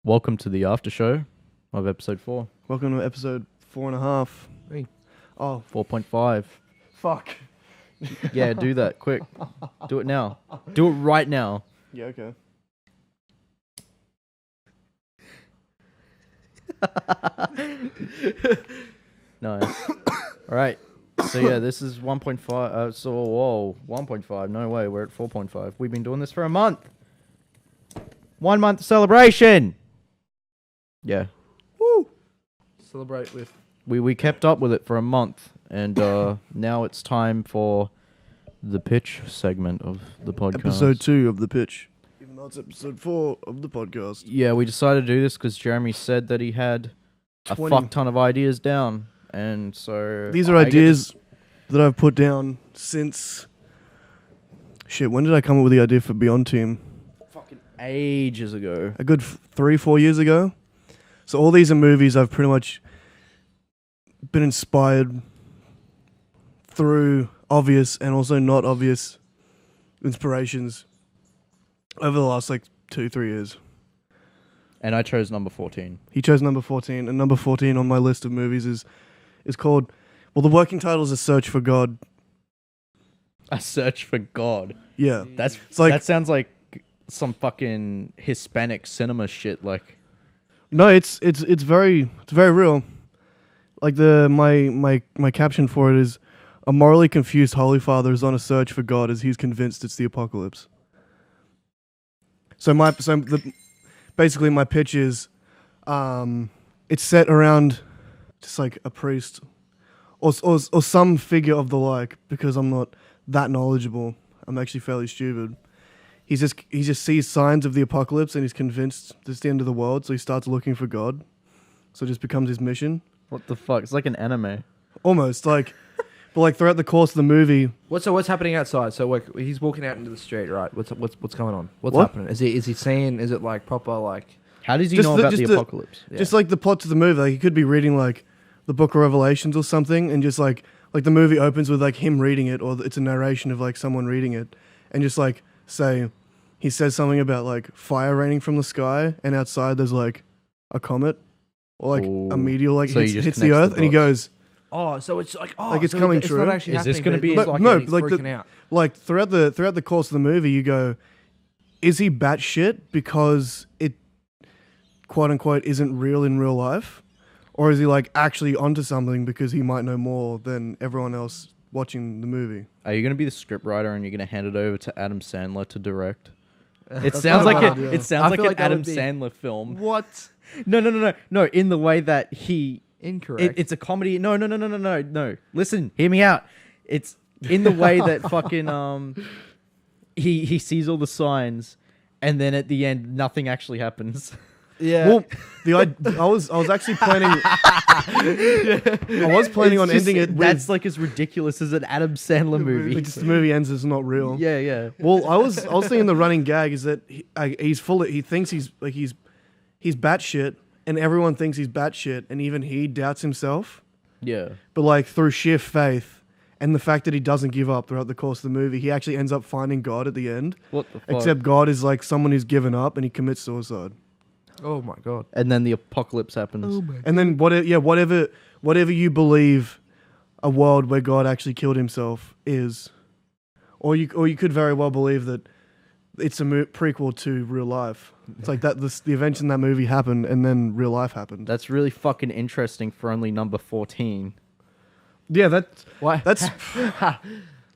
Welcome to the after show of episode 4. Welcome to episode 4.5. Hey. Oh, 4.5. fuck. Yeah, do that quick. Do it now. Do it right now. Yeah, okay. Nice. All right. So yeah, this is 1.5. 1.5. No way. We're at 4.5. We've been doing this for a month. 1 month celebration. Yeah. Woo! Celebrate with. We kept up with it for a month, and now it's time for the pitch segment of the podcast. Episode 2 of The Pitch. Even though it's episode 4 of the podcast. Yeah, we decided to do this because Jeremy said that he had a 20. fuck ton of ideas down, and so These are ideas that I've put down since... Shit, when did I come up with the idea for Beyond Team? fucking ages ago. A good 3-4 years ago. So all these are movies I've pretty much been inspired through obvious and also not obvious inspirations over the last 2-3 years. And I chose number 14. He chose number 14, and number 14 on my list of movies is called, well, the working title is A Search for God. A Search for God. Yeah. That sounds like some fucking Hispanic cinema shit. Like, No, it's very real. Like my caption for it is, a morally confused Holy Father is on a search for God as he's convinced it's the apocalypse. Basically my pitch is, it's set around just like a priest or some figure of the like, because I'm not that knowledgeable. I'm actually fairly stupid. He just sees signs of the apocalypse and he's convinced it's the end of the world, so he starts looking for God. So it just becomes his mission. what the fuck? It's like an anime. Almost like, but throughout the course of the movie, What's happening outside? So he's walking out into the street, right? What's going on? What's What? happening? Is he seeing? Is it like proper like? How does he Just know the- about just the the- apocalypse? Yeah. just like the plot to the movie, like he could be reading like the Book of Revelations or something, and just like the movie opens with like him reading it, or it's a narration of like someone reading it, and just like say he says something about like fire raining from the sky, and outside there's like a comet or like Ooh. a meteor like So he just hits the connects earth, the and he dots. goes Oh, so it's like Like it's coming It's true? not actually Is this happening, gonna be- but But it's no, he's like the- freaking out. like throughout the course of the movie, you go, is he batshit because it quote unquote isn't real in real life, or is he like actually onto something because he might know more than everyone else watching the movie? Are you going to be the scriptwriter and you're going to hand it over to Adam Sandler to direct? It That's sounds not a like bad it. idea. It I sounds like feel an like that Adam would be- Sandler film. What? No. In the way that he, Incorrect. it's a comedy. No. Listen, hear me out. It's in the way that fucking he sees all the signs, and then at the end nothing actually happens. yeah. Well, I was actually planning. I was planning on It's just- ending it with That's like as ridiculous as an Adam Sandler movie. like, just the movie ends as not real. Yeah. Well, I was thinking the running gag is that he thinks he's batshit, and everyone thinks he's batshit, and even he doubts himself. Yeah. But like through sheer faith and the fact that he doesn't give up throughout the course of the movie, he actually ends up finding God at the end. What the fuck? Except God is like someone who's given up and he commits suicide. Oh my god. And then the apocalypse happens. my. And then whatever you believe a world where God actually killed himself is, or you could very well believe that it's a prequel to real life. It's like that the events in that movie happened and then real life happened. That's really fucking interesting for only number 14. Yeah, that's Why?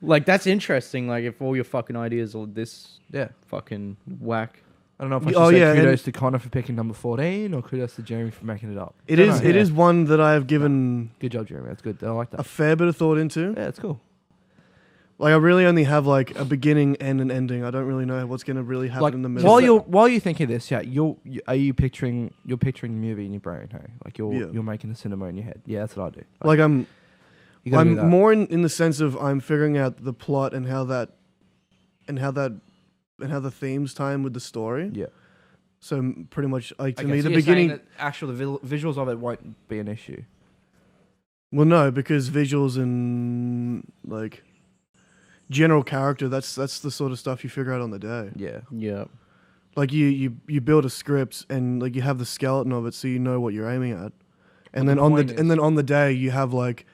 Like, that's interesting. Like, if all your fucking ideas are this Yeah. fucking whack. I don't know if I should Oh, say yeah, kudos to Connor for picking number 14 or kudos to Jeremy for making it up. it Don't is know, it yeah. is one that I have given Good job, Jeremy. That's good. I like a that. fair bit of thought into. Yeah, it's cool. Like I really only have like a beginning and an ending. I don't really know what's going to really happen Like in the middle. while you're thinking this, yeah, are you picturing the movie in your brain, hey? Like Yeah. you're making the cinema in your head. Yeah, that's what I do. like I'm You gotta do I'm that. more in the sense of I'm figuring out the plot and how the themes tie in with the story. Yeah. So pretty much like to Okay, me so the you're saying beginning. that actual visuals of it won't be an issue. Well, no, because visuals and like general character, that's the sort of stuff you figure out on the day. Yeah. Yeah. Like you build a script and like you have the skeleton of it, so you know what you're aiming at, and then on the day you have like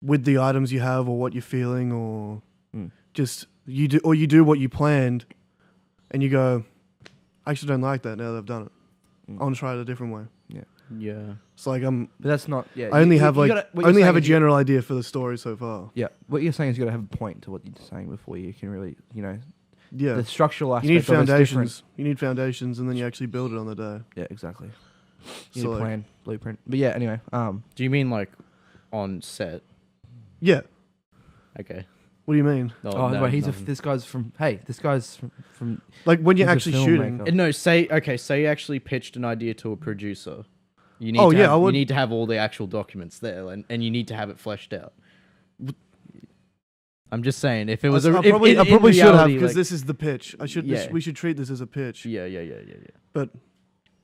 with the items you have or what you're feeling or just you do what you planned, and you go, I actually don't like that now that I've done it. I want to try it a different way. Yeah. It's like But that's not. Yeah. I only have a a general idea for the story so far. Yeah. What you're saying is you got to have a point to what you're saying before you can really, Yeah. the structural aspect. You need of it's different. foundations. You need foundations, and then you actually build it on the day. Yeah, exactly. You So, need a like- plan, blueprint. But yeah, anyway. Do you mean like on set? Yeah. Okay. What do you mean? No, Oh, no, wait, nothing. this guy's from. Like when you're He's a actually shooting. filmmaker. No, say you actually pitched an idea to a producer. You need Oh, to yeah, have, I would- you need to have all the actual documents there, and you need to have it fleshed out. I'm just saying, if it was I probably should have reality, because like- this is the pitch. Yeah. We should treat this as a pitch. Yeah. But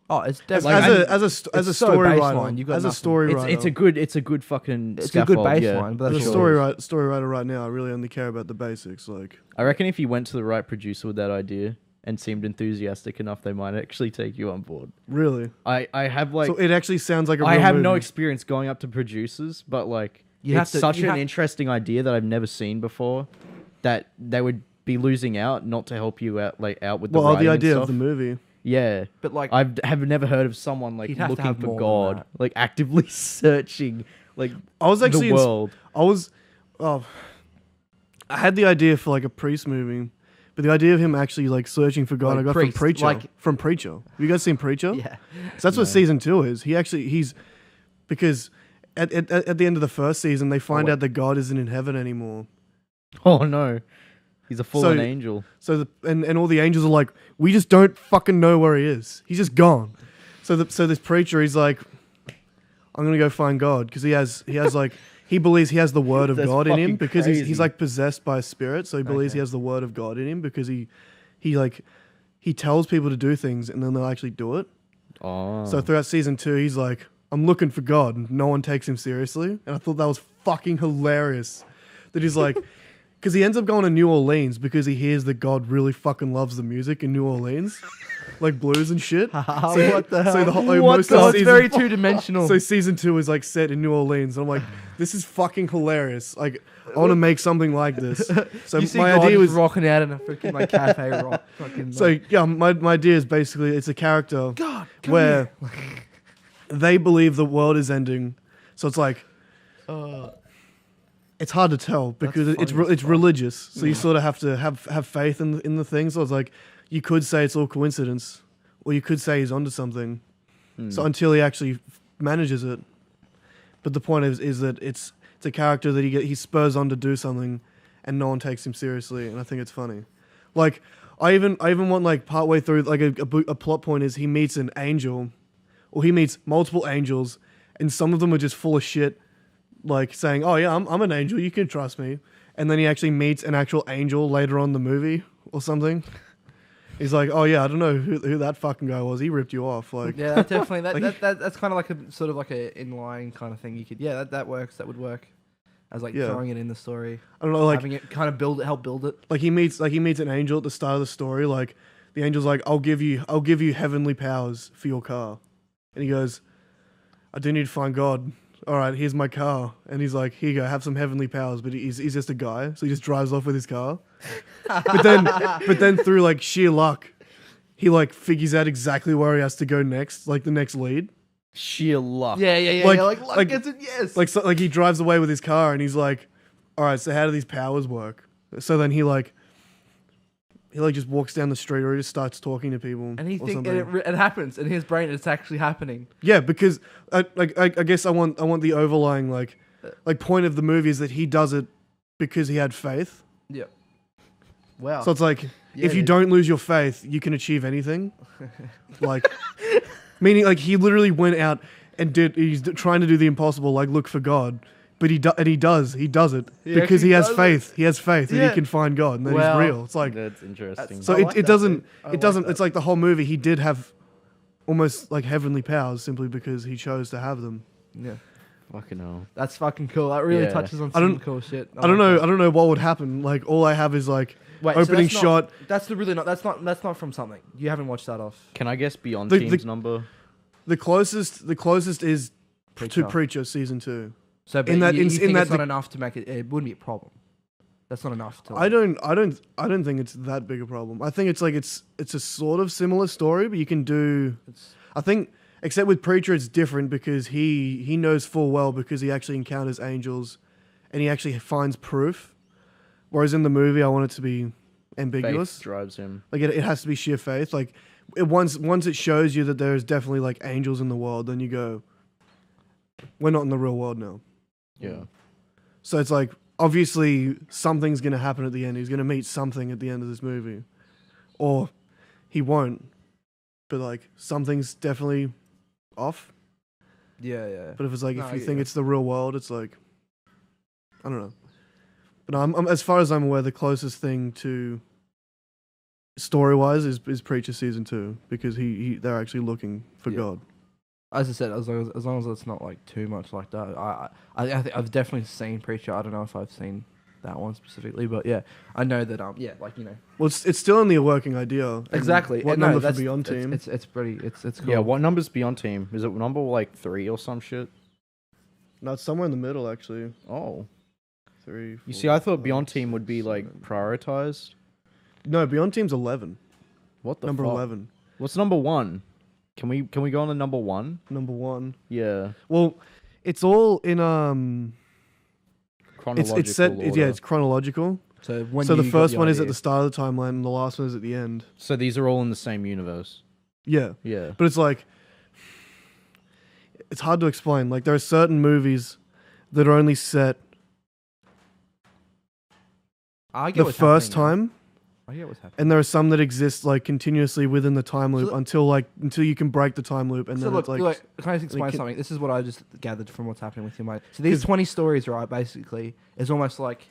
Oh, it's as, definitely. as a it's so story baseline, writer, you've got as a nothing. story writer, It's a good fucking. It's a good scaffold, yeah. baseline, but as that's a all. story writer right now, I really only care about the basics. Like, I reckon if you went to the right producer with that idea and seemed enthusiastic enough, they might actually take you on board. really. I have like So it actually sounds like a real I have no movie. experience going up to producers, but like You it's have to- such you an have- interesting idea that I've never seen before. That they would be losing out not to help you out with the Well, writing the and idea stuff. of the movie. Yeah, But like, I have never heard of someone like You'd have to looking have for more than God, that. like actively searching like I was actually the world. I had the idea for like a priest movie, but the idea of him actually like searching for God, Like I got priest, from Preacher. like- From Preacher. Have you guys seen Preacher? yeah, So that's what season 2 is. He's because at the end of the first season they find wait. out that God isn't in heaven anymore. Oh no, he's a fallen So- angel. So and all the angels are like, we just don't fucking know where he is. He's just gone. So this preacher, he's like, I'm gonna go find God because he has like he believes he has the word of That's God in him fucking because crazy. he's like possessed by a spirit. So he believes Okay. he has the word of God in him because he tells people to do things and then they'll actually do it. Oh, So throughout season 2, he's like, I'm looking for God, and no one takes him seriously. And I thought that was fucking hilarious. That he's like, because he ends up going to New Orleans because he hears that God really fucking loves the music in New Orleans, like blues and shit. what the hell? So the whole What most the- of it's season, very two dimensional. so season 2 is like set in New Orleans. And I'm like, this is fucking hilarious. Like, I want to make something like this. So you see my God idea just was. rocking out in a freaking like cafe rock. Fucking, So yeah, my idea is basically it's a character God, where they believe the world is ending. So it's like it's hard to tell because That's it's funny as it's fuck. religious. So you sort of have to have faith in the thing. So it's like you could say it's all coincidence, or you could say he's onto something. So until he actually manages it, but the point is that it's a character that he spurs on to do something, and no one takes him seriously. And I think it's funny. Like I even want like partway through like a plot point is he meets an angel, or he meets multiple angels, and some of them are just full of shit, like saying, "Oh yeah, I'm an angel, you can trust me," and then he actually meets an actual angel later on in the movie or something. He's like, "Oh yeah, I don't know who that fucking guy was. He ripped you off." Like, yeah, that definitely. That's kind of like a sort of like a inline kind of thing. You could, yeah, that works. That would work as like Yeah. throwing it in the story, I don't know, like having it kind of help build it. he meets an angel at the start of the story. Like the angel's like, I'll give you heavenly powers for your car, and he goes, I do need to find God. All right, here's my car, and he's like, here you go, have some heavenly powers. But he's just a guy, so he just drives off with his car. but then through like sheer luck, he like figures out exactly where he has to go next, like the next lead. sheer luck. Yeah, Like- like like- gets it. Yes, Like he drives away with his car, and he's like, all right, so how do these powers work? So then he just walks down the street, or he just starts talking to people, and he or thinks something. it happens in his brain. It's actually happening. Yeah, because I guess I want the overlying like point of the movie is that he does it because he had faith. Yeah. Wow. So it's like Yeah, if you dude. don't lose your faith, you can achieve anything. Like meaning like he literally went out and he's trying to do the impossible, like look for God. But he does it He because he actually has does faith. He has faith that Yeah. he can find God and that Wow. he's real. It's like That's interesting. so I like it that, doesn't dude. I it like doesn't that. it's like the whole movie he did have almost like heavenly powers simply because he chose to have them. yeah. Fucking hell. That's fucking cool. That really Yeah. touches on I don't- some cool shit. I don't know. I don't know what would happen. Like all I have is like Wait, so opening that's not- shot. That's really not. That's not from something. You haven't watched that off. Can I guess Beyond The- Team's number? The closest is Preacher. to Preacher season 2. So, but in that- you, in- you in think that it's not the- enough to make it. It wouldn't be a problem. That's not enough to. I don't think it's that big a problem. I think it's like it's a sort of similar story, but you can do. It's, I think except with Preacher, it's different because he knows full well because he actually encounters angels, and he actually finds proof. Whereas in the movie, I want it to be ambiguous. Faith drives him. Like it has to be sheer faith. Like once it shows you that there's definitely like angels in the world, then you go, we're not in the real world now. Yeah. So it's like obviously something's gonna happen at the end. He's gonna meet something at the end of this movie, or he won't. But like something's definitely off. yeah. But if it's like No, if I you get think you. it's the real world, it's like I don't know. But no, I'm as far as I'm aware, the closest thing to story wise is Preacher season 2 because they're actually looking for Yeah. God. As I said, as long as it's not like too much like that. I think I've definitely seen Preacher. I don't know if I've seen that one specifically, but yeah, I know that like Well, it's still only a working idea. And exactly. What And no, number for that's- Beyond Team? It's pretty. It's cool. Yeah, what number's Beyond Team? Is it number like 3 or some shit? No, it's somewhere in the middle actually. Oh. 3. You 4, see, I thought 5, Beyond Team would be 7. like prioritized. No, Beyond Team's 11. What the Number fuck? 11. What's number 1? Can we go on to number 1? Number 1. Yeah. Well, it's all in Chronological it's set. order. Yeah, it's chronological. So when So the you got first one is at idea. the start of the timeline, and the last one is at the end. So these are all in the same universe. Yeah, Yeah. but it's like it's hard to explain. Like there are certain movies that are only set I get the what's first happening now. time, I get what's happening. and there are some that exist like continuously within the time loop So- until you can break the time loop, and So then look, it's like look, can I just explain can- something? This is what I just gathered from what's happening with your mind. So these 'Cause- 20 stories, right, basically, is almost like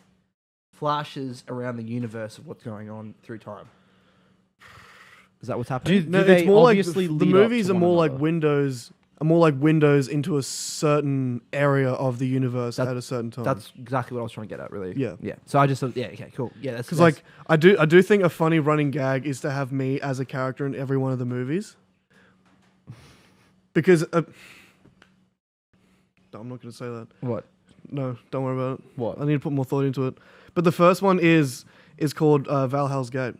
flashes around the universe of what's going on through time. Is that what's happening? no, they it's more like obviously the lead up movies to are one more like another? windows. Are more like windows into a certain area of the universe at a certain time. That's exactly what I was trying to get at, really. Yeah. Yeah. So I just thought, yeah, okay, cool. Yeah, that's because like I do think a funny running gag is to have me as a character in every one of the movies. Because no, I'm not going to say that. what? No, don't worry about it. What? I need to put more thought into it. But the first one is called Valhalla's Gate.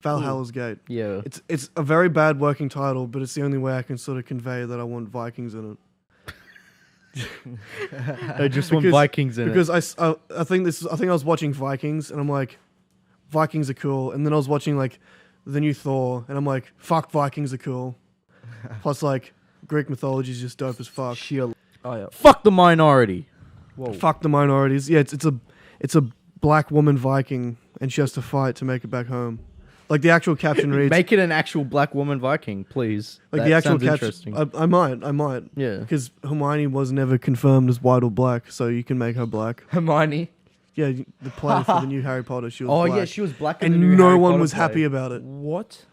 Valhalla's Gate. Yeah. It's a very bad working title, but it's the only way I can sort of convey that I want Vikings in it. They just want Because- Vikings in it. Because I think I was watching Vikings and I'm like, Vikings are cool. And then I was watching like the new Thor and I'm like, fuck, Vikings are cool. Plus like Greek mythology is just dope as fuck. Shield. Oh, yeah. Fuck the minority. Whoa. Fuck the minorities. Yeah, it's a black woman Viking and she has to fight to make it back home. Like the actual caption reads. Make it an actual black woman Viking, please. Like That the actual sounds caption. interesting. I might. Yeah. Because Hermione was never confirmed as white or black, so you can make her black. Hermione. Yeah, the play for the new Harry Potter, she was Oh black. yeah, she was black in the and new no Harry one Potter was play. happy about it. What?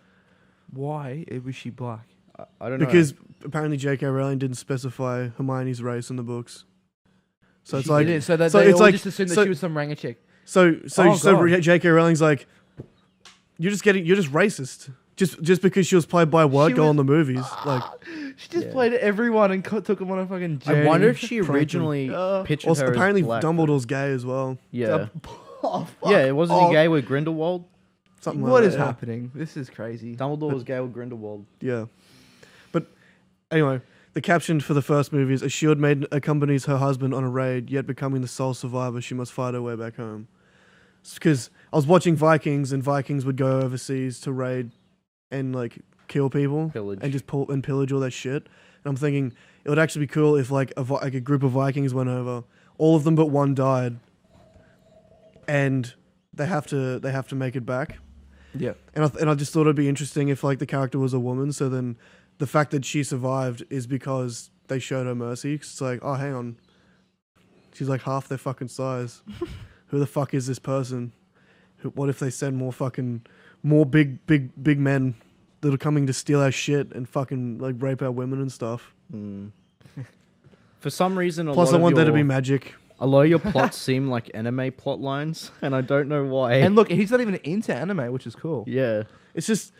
Why was she black? I don't know. Because apparently J.K. Rowling didn't specify Hermione's race in the books. So it's She like didn't, so that so they it's all like- just assumed that so- she was some ranga chick. so Oh, God. J.K. Rowling's like, you're just racist. Just because she was played by a white She girl was- in the movies. Like She just Yeah. played everyone and took them on a fucking journey. I wonder if she Pranked him. originally pictured also her apparently as black. Dumbledore's gay as well. Yeah. Oh, fuck Yeah, wasn't off. he gay with Grindelwald? Something What like is that, yeah. happening? This is crazy. Dumbledore was gay with Grindelwald. Yeah. But anyway, the caption for the first movie is, a shield maiden accompanies her husband on a raid, yet becoming the sole survivor, she must fight her way back home. Because I was watching Vikings, and Vikings would go overseas to raid and like kill people Pillage. and just pull and pillage all that shit. And I'm thinking it would actually be cool if like a group of Vikings went over, all of them but one died, and they have to make it back. Yeah. And I just thought it'd be interesting if like the character was a woman. So then the fact that she survived is because they showed her mercy. 'Cause it's like, oh, hang on, she's like half their fucking size. Who the fuck is this person? What if they send more big men that are coming to steal our shit and fucking like rape our women and stuff? For For some reason, Plus, I want there to be magic. a lot of your plots seem like anime plot lines, and I don't know why. And look, he's not even into anime, which is cool. yeah. It's just,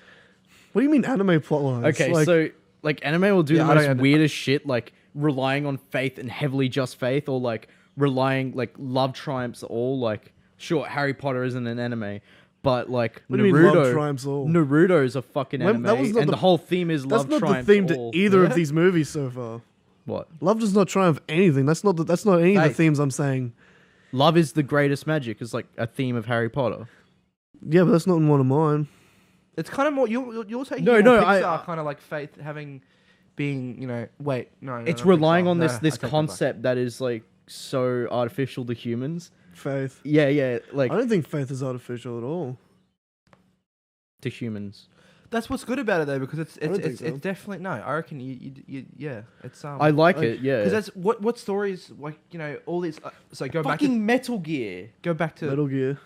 what do you mean anime plotlines? Okay, Like, so like anime will do Yeah, the I most don't- weirdest shit, like relying on faith and heavily just faith, or like relying like love triumphs all. Like, sure, Harry Potter isn't an anime, but like What do you mean love triumphs all? Naruto's a fucking When- anime, that was not and the- the whole theme is that's love not the triumphs theme to all. either Yeah? of these movies so far. What? Love does not triumph anything. That's not any of the Faith. themes I'm saying. Love is the greatest magic is like a theme of Harry Potter. Yeah, but that's not in one of mine. It's kind of more you're taking No, more no, Pixar kind of like faith being wait no It's not relying Pixar. on No, this I take that back. concept that is like so artificial to humans. Faith. Yeah, like I don't think faith is artificial at all. to humans. That's what's good about it though, because I don't think it's so. it's definitely no. I reckon you yeah. It's I like like- it. Yeah. because that's what stories like all these. So go back fucking Metal Gear. to Metal Gear.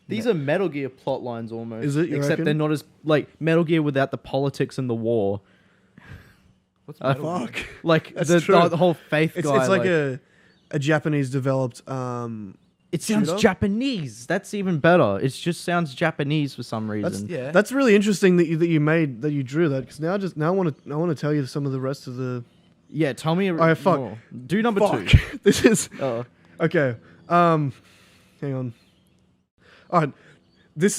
These are Metal Gear plot lines almost. Is it, you Except reckon? they're not as like Metal Gear without the politics and the war. what's Uh, Metal Gear? Fuck. Like That's the true. whole faith It's guy. it's like a Japanese developed it sounds shooter? Japanese. That's even better. It just sounds Japanese for some reason. Yeah. That's really interesting that you drew that, because now I want to tell you some of the rest of the Yeah, tell me. Alright, fuck. more. Do number fuck. two. This is Oh, okay. Hang on. All right.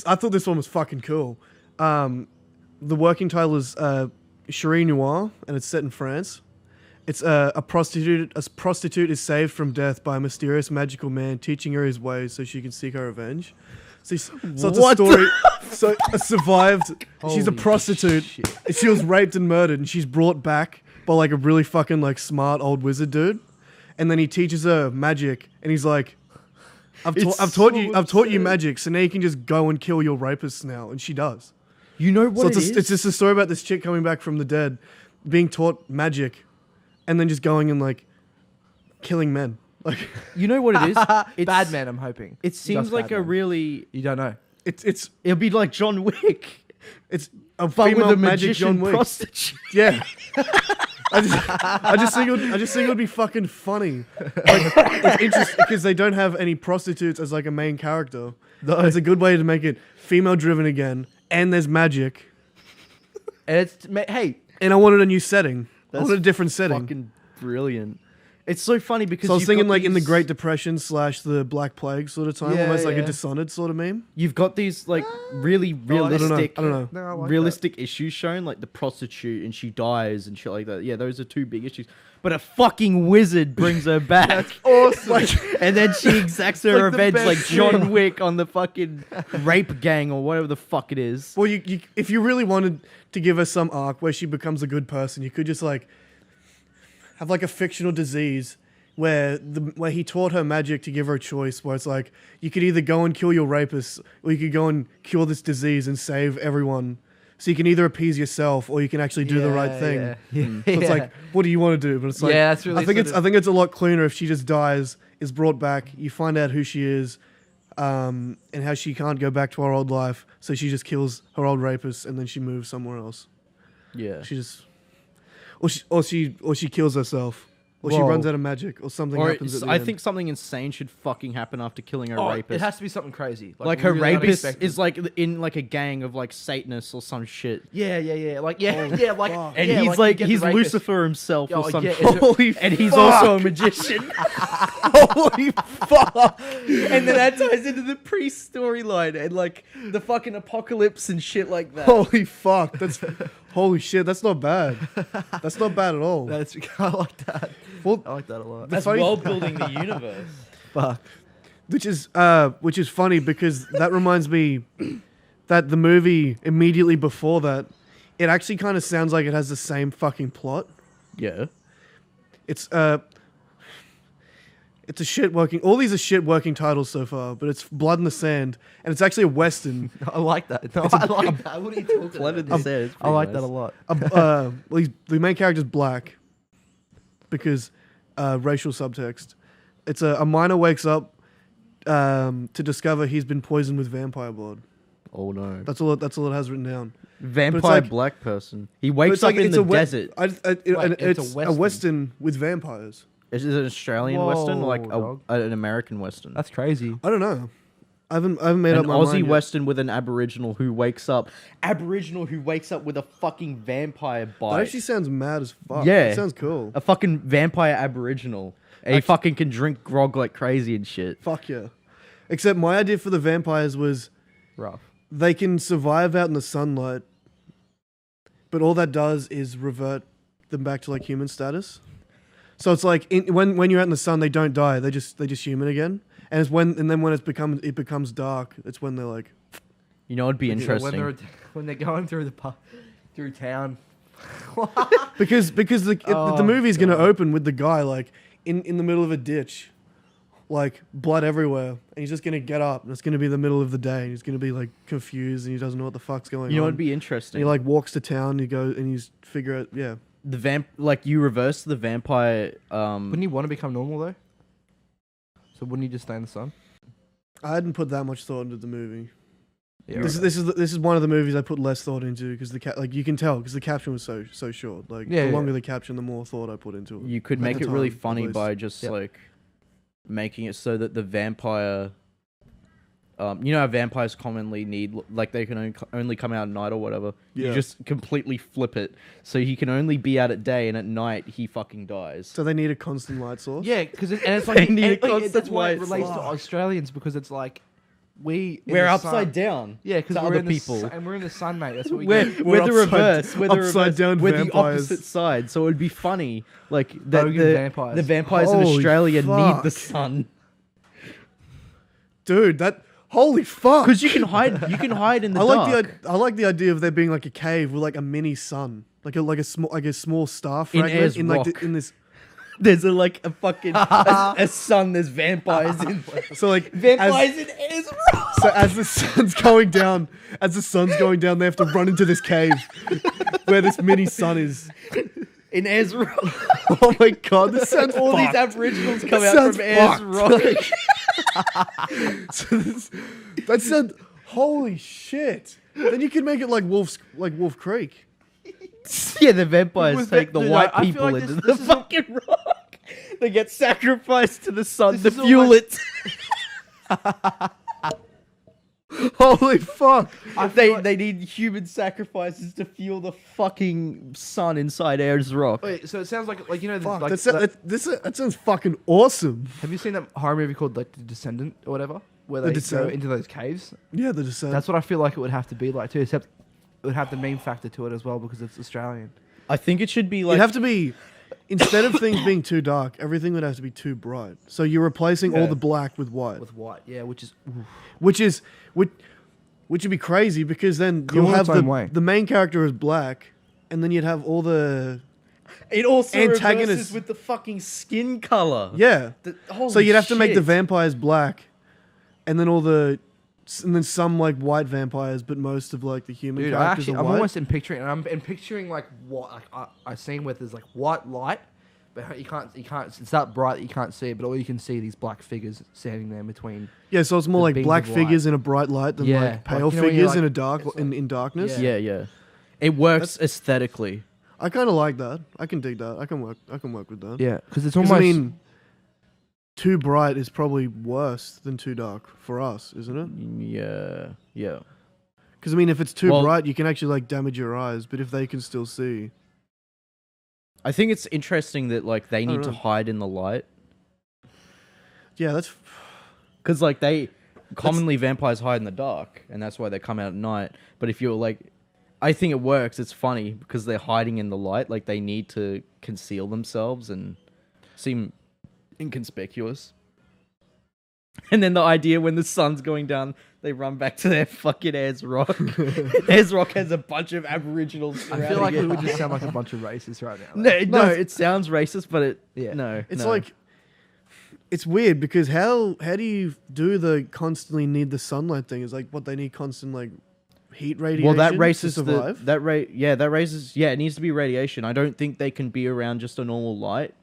I thought this one was fucking cool. The working title is Cherie Noir, and it's set in France. It's a prostitute. A prostitute is saved from death by a mysterious magical man, teaching her his ways so she can seek her revenge. So it's What a story. So survived. She's a Holy prostitute. shit. And she was raped and murdered, and she's brought back by like a really fucking like smart old wizard dude. And then he teaches her magic, and he's like, I've taught you magic, so now you can just go and kill your rapists now. And she does. you know what So it is? it's just a story about this chick coming back from the dead, being taught magic, and then just going and like killing men. Like You know what it is? It's, Bad man. I'm hoping It seems Just like bad a man. really. You don't know. it's It'll be like John Wick, it's a but female with a magic John magician Wick. prostitute. Yeah. I just think it would be fucking funny. Like, it's interesting because they don't have any prostitutes as like a main character. It's a good way to make it female driven again, and there's magic. And hey, And I wanted a new setting. I That's wanted a different setting. Fucking brilliant. It's so funny because So I was you've thinking got like in the these- Great Depression / the Black Plague sort of time, Yeah, almost like a yeah. Dishonored sort of meme. You've got these like really I don't know. realistic, I don't know. No, I like realistic issues shown, like the prostitute and she dies and shit like that. Yeah, those are two big issues. But a fucking wizard brings her back. awesome. And then she exacts her like the revenge best like John thing. Wick on the fucking rape gang or whatever the fuck it is. Well, you if you really wanted to give her some arc where she becomes a good person, you could just like have like a fictional disease where he taught her magic to give her a choice, where it's like you could either go and kill your rapists or you could go and cure this disease and save everyone. So you can either appease yourself or you can actually do the right thing. Yeah. So it's like, what do you want to do? But it's like, Yeah, that's really I think sort of- I think it's a lot cleaner if she just dies, is brought back, you find out who she is, and how she can't go back to her old life, so she just kills her old rapist and then she moves somewhere else. Yeah. She just, or she kills herself, or she Whoa. runs out of magic, or something Or happens. At the I end. think something insane should fucking happen after killing her Oh, rapist. it has to be something crazy. like her really rapist unexpected. is like in like a gang of like Satanists or some shit. Yeah. Like yeah, like fuck. And yeah, he's you like get he's the rapist. Lucifer himself Oh, or some yeah, shit. it's a- Holy And he's fuck. also a magician. Holy fuck! And then that ties into the priest storyline and like the fucking apocalypse and shit like that. Holy fuck! Holy shit! That's not bad. That's not bad at all. That's I like that. Well, I like that a lot. That's funny- world building the universe. Fuck. which is funny because that reminds me that the movie immediately before that, it actually kind of sounds like it has the same fucking plot. Yeah. It's a shit working. All these are shit working titles so far, but it's Blood in the Sand, and it's actually a western. I like that. No, I like that. What are you talking Blood in about? the Sand. I like that a lot. Well, the main character's black because racial subtext. It's a miner wakes up to discover he's been poisoned with vampire blood. Oh no. That's all it has written down. Vampire like- black person. He But wakes it's up like in it's the a we- desert. and Wait, it's it's a a western. western with vampires. Is it an Australian Western or like Whoa, an American Western? That's crazy. I don't know. I haven't made An up my Aussie mind yet. Western with an Aboriginal who wakes up. Aboriginal who wakes up with a fucking vampire That bite. actually sounds mad as fuck. Yeah. It sounds cool. A fucking vampire Aboriginal. And he fucking can drink grog like crazy and shit. Fuck yeah. Except my idea for the vampires was Rough. they can survive out in the sunlight, but all that does is revert them back to like human status. So it's like when you're out in the sun, they don't die. They just human again. And then when it becomes dark, it's when they're like. You know, it'd be interesting. When they're going through through town. because the movie's gonna open with the guy like in the middle of a ditch, like blood everywhere, and he's just gonna get up, and it's gonna be the middle of the day, and he's gonna be like confused, and he doesn't know what the fuck's going on. You know, it'd be interesting. And he like walks to town, and he goes and he's figure out like you reverse the vampire. Wouldn't he want to become normal though? So wouldn't he just stay in the sun? I hadn't put that much thought into the movie. Yeah. This is one of the movies I put less thought into because like you can tell because the caption was so short. Like the longer the caption, the more thought I put into it. You could At make the it really time, at funny least. by just like making it so that the vampire. You know how vampires commonly need, like they can only come out at night or whatever. Yeah. You just completely flip it, so he can only be out at day, and at night he fucking dies. So they need a constant light source. Yeah, because it's They like need a and, constant that's why it light relates to source. Australians because it's like we're We're upside down. Yeah, because to we're other in the people. and we're in the sun, mate. That's what we We're, do. we're the upside- reverse. We're the upside reverse. down We're the vampires. opposite side. So it would be funny, like that Bogan vampires. the vampires in Holy Australia need the fuck. sun Dude, holy fuck! because you can hide. You can hide in the I dark. like the idea of there being like a cave with like a mini sun, like a small star In fragment Ayers in like Rock. in this. There's a fucking a sun. There's vampires in So like vampires in Ayers Rock. so as the sun's going down, they have to run into this cave where this mini sun is. In Ayers Rock. Oh my god, this sounds All these fucked. Aboriginals come That out sounds from Ayers fucked. Rock. So that sounds holy shit. Then you could make it like Wolf Creek. Yeah, the vampires take the dude, white I feel people like into this the is a- fucking rock. They get sacrificed to the sun This to is fuel almost- it. Holy fuck. They need human sacrifices to fuel the fucking sun inside Ayers Rock. Wait, so it sounds like you know, Fuck, like that sounds fucking awesome. have you seen that horror movie called like The Descendant or whatever, where The they go Descent? into those caves? Yeah, the descent. That's what I feel like it would have to be like too, except it would have the meme factor to it as well because it's Australian. I think it should be like It'd have to be instead of things being too dark, everything would have to be too bright. So you're replacing all Yeah. the black with white, With white, yeah, which is which would be crazy because then Cool you'll in have its own way. the main character is black, and then you'd have all the it also antagonists- reverses with the fucking skin color. yeah. Holy So you'd have to make the shit. vampires black, and then some like white vampires, but most of like the human dude. characters are I'm white. almost picturing like what like I seen where there's like white light, but you can't it's that bright that you can't see it, but all you can see are these black figures standing there in between. Yeah, so it's more the like beams black of light. figures in a bright light than Yeah, like like, pale you know when you're figures like- in a dark it's like- in darkness. Yeah. Yeah. It works aesthetically. I kind of like that. I can dig that. I can work with that. Yeah, because it's 'Cause, almost. I mean, too bright is probably worse than too dark for us, isn't it? Yeah. Because I mean, if it's too Well- bright, you can actually like damage your eyes. But if they can still see, I think it's interesting that like they don't need to know. hide in the light yeah, that's because like commonly vampires hide in the dark, and that's why they come out at night. But if you're like, I think it works. It's funny because they're hiding in the light. Like they need to conceal themselves and seem inconspicuous. And then the idea when the sun's going down, they run back to their fucking Ayers Rock. Ayers Rock has a bunch of Aboriginals. I feel surrounding like it. we would just sound like a bunch of racists right now. No, it sounds racist, but no. it's no. like it's weird because how do you do the constantly need the sunlight thing? Is like what they need constant like heat radiation. Well, that to raises survive. that raises. Yeah, it needs to be radiation. I don't think they can be around just a normal light.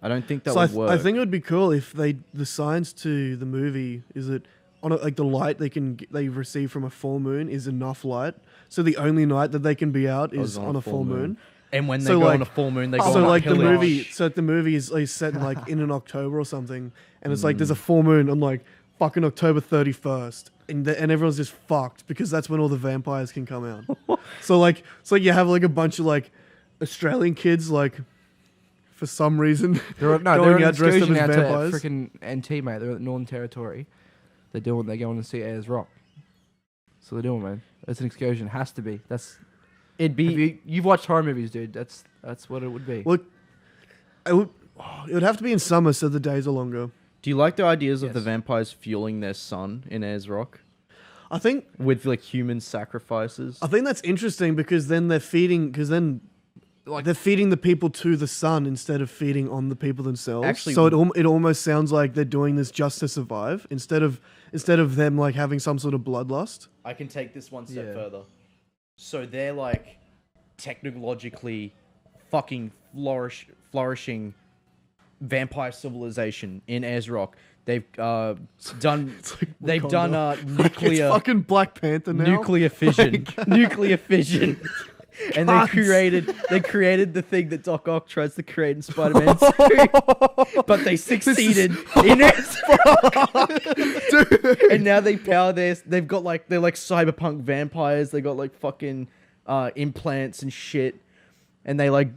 I don't think that So would work. I think it would be cool if the science to the movie is that like the light they receive from a full moon is enough light, so the only night that they can be out is on a full moon. And when they So, go like- on a full moon, they go So on like a the pillage. movie, the movie is like set in like in an October or something, and it's like there's a full moon on like fucking October 31st, and everyone's just fucked because that's when all the vampires can come out. So like you have like a bunch of like Australian kids like for some reason They're going on an out dressed up excursion as out to vampires. freaking NT, mate. They're at Northern Territory. They're going to see Ayers Rock. So they're doing, man. It's an excursion. Has to be. That's. It'd be You've watched horror movies, dude. That's what it would be. Well, it would have to be in summer so the days are longer. Do you like the ideas of the Yes. vampires fueling their sun in Ayers Rock I think with like human sacrifices? that's interesting because then they're feeding Like- they're feeding the people to the sun instead of feeding on the people themselves. Actually- so it almost sounds like they're doing this just to survive instead of them like having some sort of bloodlust. I can take this one step Yeah. further. So they're like technologically fucking flourishing vampire civilization in Ayers Rock. They've done like they've Wakanda. done It's nuclear fucking Black Panther now. nuclear fission. Nuclear fission. And they created the thing that Doc Ock tries to create in Spider-Man 2. But they succeeded in it. And now they've got like they're like cyberpunk vampires. They got like fucking implants and shit. And they like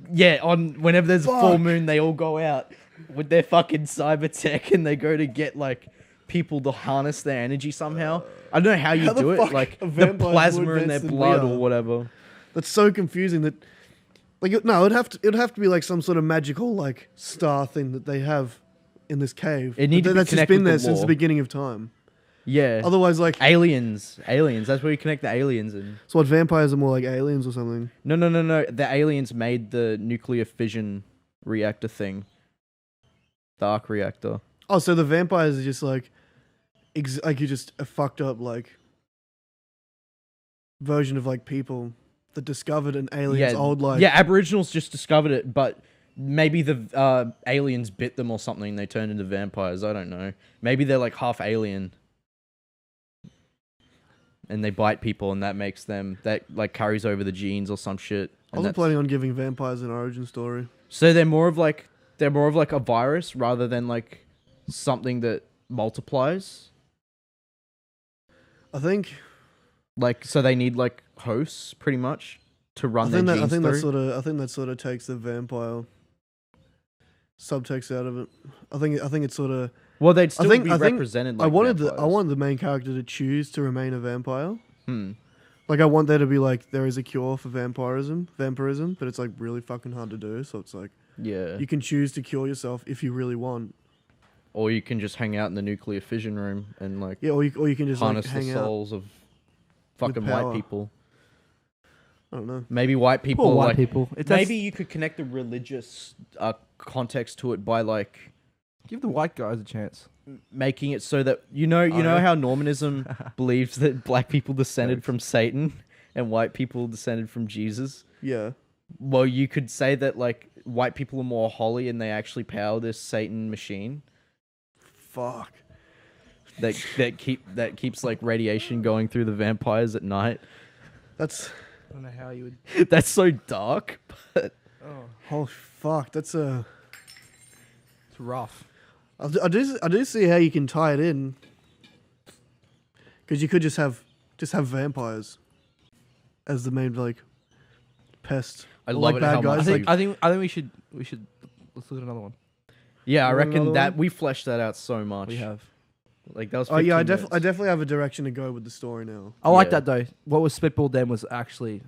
on whenever there's a full moon, they all go out with their fucking cyber tech and they go to get like people to harness their energy somehow. I don't know how you How the do it, fuck like are the vampires plasma more in their advanced than we blood are? or whatever. That's so confusing that it'd have to be like some sort of magical like star thing that they have in this cave. It need to be that's just connected been with there the since the lore. beginning of time. Yeah. Otherwise, like Aliens. That's where you connect the aliens in. so what vampires are more like aliens or something. No. The aliens made the nuclear fission reactor thing. The arc reactor. Oh, so the vampires are just like like you're just a fucked up like version of like people that discovered an alien's old life. Yeah, Aboriginals just discovered it, but maybe the aliens bit them or something. They turned into vampires. I don't know. Maybe they're like half alien. And they bite people, and that makes them that like carries over the genes or some shit. I wasn't planning on giving vampires an origin story. So they're more of like a virus rather than like something that multiplies. I think Like so they need like hosts pretty much to run their genes through. I think that sort of takes the vampire subtext out of it. I think it's sort of Well, they'd still think- be I think represented. Like I wanted vampires. the main character to choose to remain a vampire. Hmm. Like I want there to be like there is a cure for vampirism, but it's like really fucking hard to do. So it's like Yeah. you can choose to cure yourself if you really want. Or you can just hang out in the nuclear fission room and like Yeah, or you can just like harness the hang out. souls of fucking white power. people. I don't know. Maybe white people. Poor white like, people. Maybe you could connect the religious context to it by like Give the white guys a chance. making it so that you know yeah. how Normanism believes that black people descended from Satan and white people descended from Jesus. Yeah. Well, you could say that like white people are more holy and they actually power this Satan machine Fuck. that keeps like radiation going through the vampires at night. That's I don't know how you would. That's so dark, but oh fuck. That's a. It's rough. I do see how you can tie it in. Because you could just have vampires as the main like pest. I Or, love like it bad how guys. much Like, I think we should let's look at another one. yeah, I You want reckon another that one? we fleshed that out so much. We have. Like that was. oh yeah, 15 minutes. I definitely have a direction to go with the story now. I like Yeah. that though. What was spitballed then was actually.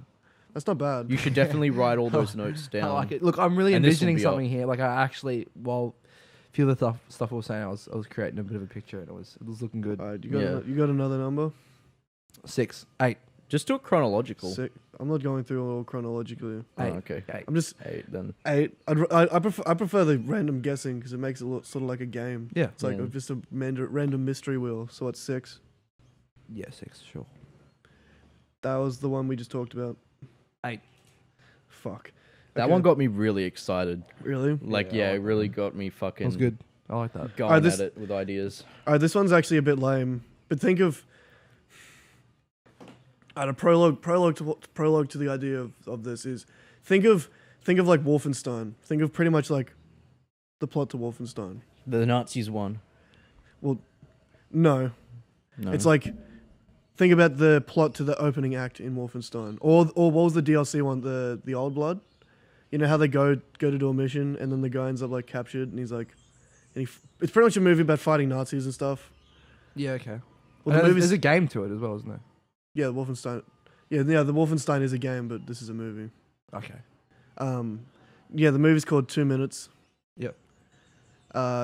That's not bad. You should definitely write all those notes down. I like it. Look, I'm really And this will envisioning be up. something here. Like I actually, while a few of the stuff I was saying, I was creating a bit of a picture, and it was looking good. Alright, Yeah. you got another number? 6, 8, Just do it chronological. Sick. I'm not going through it all chronologically. Oh, 8. okay. 8. I'm just 8 then. 8. I prefer the random guessing because it makes it look sort of like a game. Yeah. It's like Yeah. just a random mystery wheel. So what's 6? Yeah, 6, sure. That was the one we just talked about. 8. Fuck. That Okay. one got me really excited. Really? Like, Yeah, I yeah, like it really got me fucking That was good. I like that. going Alright, this- at it with ideas. Alright, this one's actually a bit lame. But think of a prologue to the idea of this is think of Think of like Wolfenstein. Think of pretty much like the plot to Wolfenstein. The Nazis won. Well, no. No. It's like, think about the plot to the opening act in Wolfenstein. Or what was the DLC one? The Old Blood? You know how they go to do a mission and then the guy ends up like captured and he's like... it's pretty much a movie about fighting Nazis and stuff. Yeah, okay. Well, There's a game to it as well, isn't there? Yeah, Wolfenstein. Yeah, the Wolfenstein is a game, but this is a movie. Okay. Yeah, the movie's called 2 Minutes. Yep.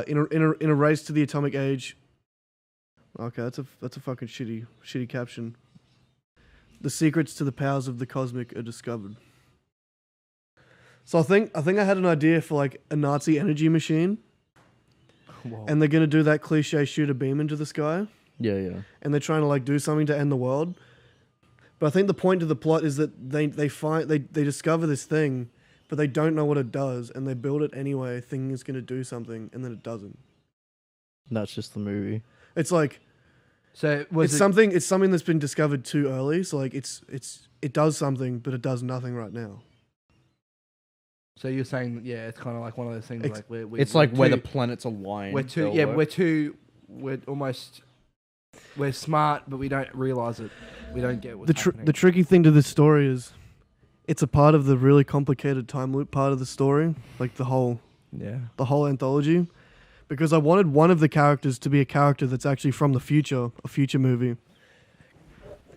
In a race to the atomic age. Okay, that's a fucking shitty caption. The secrets to the powers of the cosmic are discovered. So I think I had an idea for like a Nazi energy machine. Whoa. And they're gonna do that cliche shoot a beam into the sky. Yeah. And they're trying to like do something to end the world. But I think the point of the plot is that they discover this thing, but they don't know what it does, and they build it anyway, thinking it's gonna do something, and then it doesn't. That's just the movie. It's like something that's been discovered too early. So like it does something, but it does nothing right now. So you're saying, yeah, it's kind of like one of those things like where the planets align. We're smart, but we don't realize it. We don't get what's happening. The tricky thing to this story is, it's a part of the really complicated time loop part of the story, like the whole anthology, because I wanted one of the characters to be a character that's actually from the future, a future movie.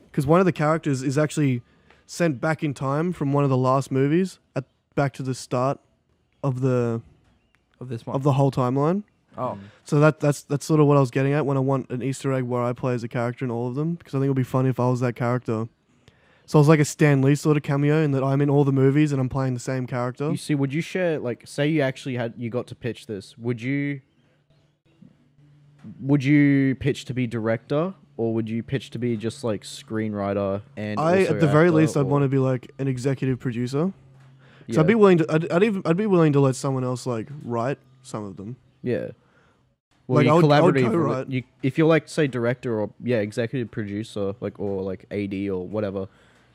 Because one of the characters is actually sent back in time from one of the last movies back to the start of the whole timeline. Oh, so that's sort of what I was getting at when I want an Easter egg where I play as a character in all of them, because I think it would be funny if I was that character. So I was like a Stan Lee sort of cameo in that I'm in all the movies and I'm playing the same character. You see, would you share, like, say you actually got to pitch this, would you pitch to be director, or would you pitch to be just like screenwriter and at the very least I'd want to be like an executive producer. So I'd be willing to I'd be willing to let someone else like write some of them. Yeah. Well, like you I would collaborative. co-write. If you're like, say, director or executive producer, like, or like AD or whatever,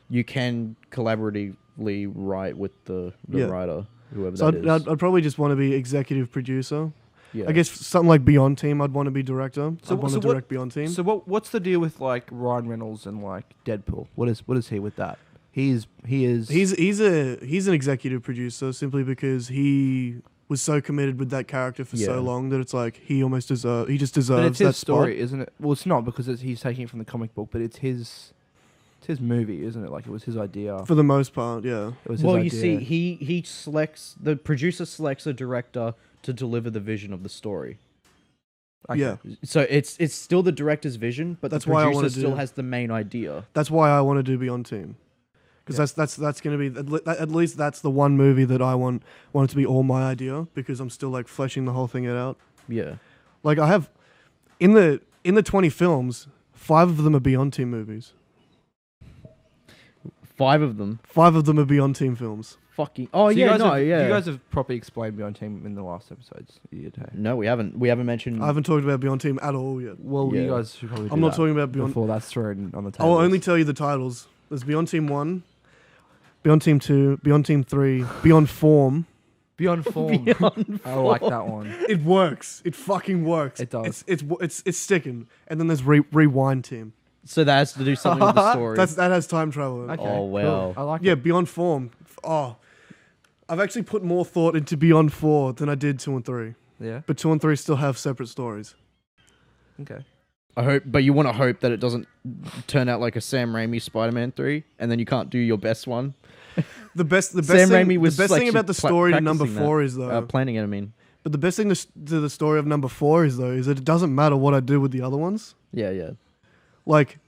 you can collaboratively write with the writer, whoever so that is. I'd probably just want to be executive producer. Yeah. I guess something like Beyond Team, I'd want to be director. I'd want to direct Beyond Team. So what's the deal with like Ryan Reynolds and like Deadpool? What is he with that? He's an executive producer simply because he was so committed with that character for so long that it's like he just deserves but it's his that story, spot. isn't it? Well, it's not because he's taking it from the comic book, but it's his movie, isn't it? Like it was his idea. For the most part, yeah. It was his Well, idea. you see, he selects, the producer selects a director to deliver the vision of the story. Okay. Yeah. So it's still the director's vision, but That's the why I producer wanna still do- has the main idea. That's why I want to do Beyond Team. Because that's going to be, at least that's the one movie that I want it to be all my idea, because I'm still like fleshing the whole thing out. Yeah. Like I have, in the 20 films, 5 of them are Beyond Team movies. 5 of them. 5 of them are Beyond Team films. Fucking. Oh, So yeah, you yeah. guys have properly explained Beyond Team in the last episodes. You did, hey? No, we haven't. We haven't mentioned. I haven't talked about Beyond Team at all yet. Well, Yeah. you guys should probably. I'm not talking about Beyond. before that's thrown on the I table. will only tell you the titles. There's Beyond Team 1, Beyond Team 2, Beyond Team 3, Beyond Form. Beyond Form. Beyond I like that one. It works. It fucking works. It does. It's sticking. And then there's Rewind Team. So that has to do something with the story. That has time travel. Okay, Oh, wow. cool. I like Yeah, it. Beyond Form. Oh, I've actually put more thought into Beyond 4 than I did 2 and 3. Yeah. But 2 and 3 still have separate stories. Okay. I hope, but you want to hope that it doesn't turn out like a Sam Raimi Spider-Man 3, and then you can't do your best one. The best Sam thing, Raimi was the best like thing about the story to number practicing 4 that. is though. Planning it, I mean. But the best thing to the story of number 4 is that it doesn't matter what I do with the other ones. Yeah. Like,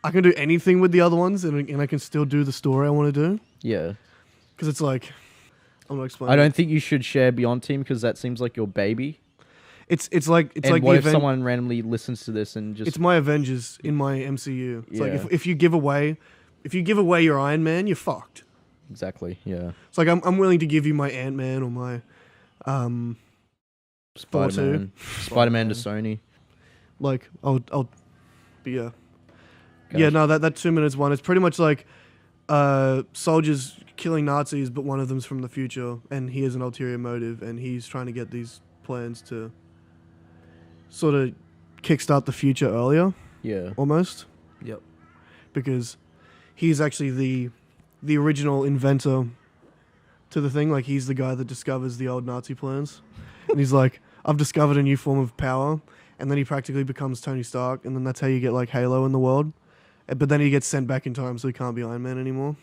I can do anything with the other ones, and I can still do the story I want to do. Yeah. Because it's like, I'm not explaining. I don't think you should share Beyond Team because that seems like your baby. It's like And what if someone randomly listens to this and just... It's my Avengers in my MCU. It's like Yeah. if you give away your Iron Man, you're fucked. Exactly, yeah. It's like I'm willing to give you my Ant-Man or my Spider-Man. Spider-Man to Sony. like I'll be yeah. Gotcha. Yeah, no, that 2 minutes one, it's pretty much like soldiers killing Nazis, but one of them's from the future, and he has an ulterior motive, and he's trying to get these plans to sort of kickstart the future earlier, Yeah. almost, Yep. because he's actually the original inventor to the thing. Like, he's the guy that discovers the old Nazi plans, and he's like, I've discovered a new form of power, and then he practically becomes Tony Stark, and then that's how you get like Halo in the world. But then he gets sent back in time, so he can't be Iron Man anymore.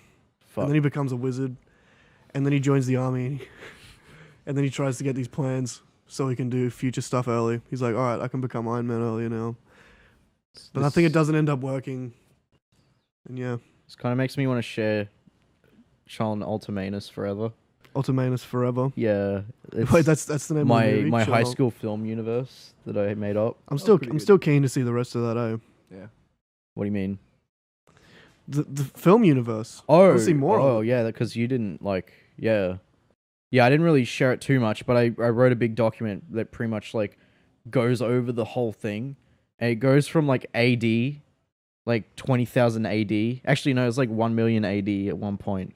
Fuck. And then he becomes a wizard, and then he joins the army, and then he tries to get these plans so he can do future stuff early. He's like, all right, I can become Iron Man earlier now. But I think it doesn't end up working. And yeah, This kind of makes me want to share Sean Ultimanus forever. Ultimanus forever. Yeah. Wait, that's the name of the movie? my high Sure. school film universe that I made up. I'm still pretty I'm good. still keen to see the rest of that. Yeah. What do you mean? The film universe. I Oh, wanna see more of it. yeah, because you didn't yeah. I didn't really share it too much, but I wrote a big document that pretty much like goes over the whole thing, and it goes from like AD, like 20,000 AD. Actually, no, it's like 1 million AD at one point.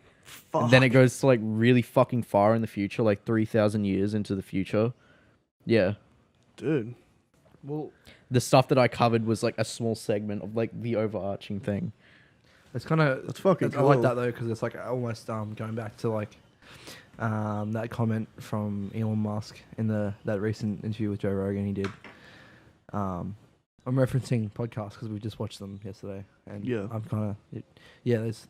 And then it goes to like really fucking far in the future, like 3,000 years into the future. Yeah. Dude. Well, The stuff that I covered was like a small segment of like the overarching thing. it's kind of That's fucking I like cool. that though because it's like almost going back to like that comment from Elon Musk in that recent interview with Joe Rogan he did. I'm referencing podcasts because we just watched them yesterday, and Yeah. I'm kind of there's